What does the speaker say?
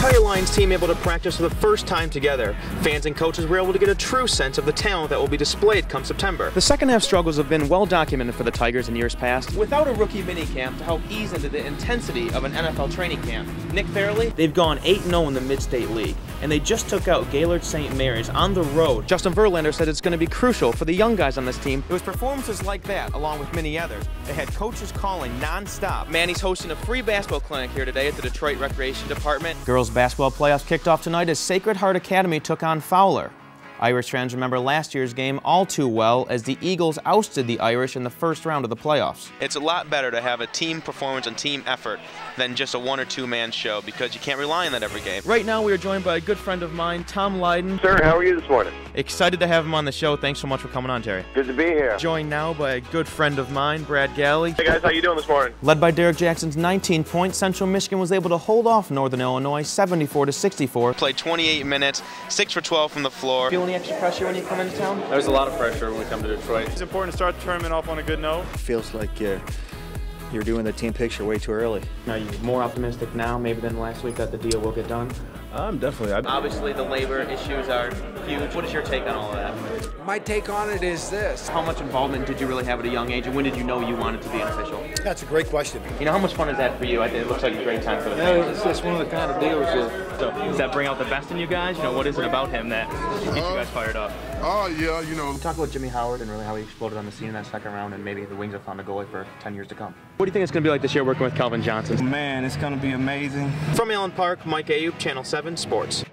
entire Lions team able to practice for the first time together. Fans and coaches were able to get a true sense of the talent that will be displayed come September. The second half struggles have been well documented for the Tigers in years past. Without a rookie minicamp to help ease into the intensity of an NFL training camp, Nick Fairley, they've gone 8-0 in the Mid-State League, and they just took out Gaylord St. Mary's on the road. Justin Verlander said it's going to be crucial for the young guys on this team. It was performances like that, along with many others, that had coaches calling non-stop. Manny's hosting a free basketball clinic here today at the Detroit Recreation Department. Girls basketball playoffs kicked off tonight as Sacred Heart Academy took on Fowler. Irish fans remember last year's game all too well as the Eagles ousted the Irish in the first round of the playoffs. It's a lot better to have a team performance and team effort than just a one- or two-man show because you can't rely on that every game. Right now we are joined by a good friend of mine, Tom Lydon. Sir, how are you this morning? Excited to have him on the show. Thanks so much for coming on, Terry. Good to be here. Joined now by a good friend of mine, Brad Galley. Hey guys, how you doing this morning? Led by Derek Jackson's 19 points, Central Michigan was able to hold off Northern Illinois 74-64. Played 28 minutes, 6 for 12 from the floor. Feel any extra pressure when you come into town? There's a lot of pressure when we come to Detroit. It's important to start the tournament off on a good note. Feels like you're doing the team picture way too early. Are you more optimistic now maybe than last week that the deal will get done? Definitely. Obviously the labor issues are huge. What is your take on all of that? My take on it is this. How much involvement did you really have at a young age, and when did you know you wanted to be an official? That's a great question. You know, how much fun is that for you? I think it looks like a great time for the fans. It's one of the kind of deals Does that bring out the best in you guys? You know, what is it about him that gets you guys fired up? Oh, yeah, you know. Talk about Jimmy Howard and really how he exploded on the scene in that second round, and maybe the Wings have found a goalie for 10 years to come. What do you think it's going to be like this year working with Calvin Johnson? Man, it's going to be amazing. From Allen Park, Mike Ayaub, Channel 7 Sports.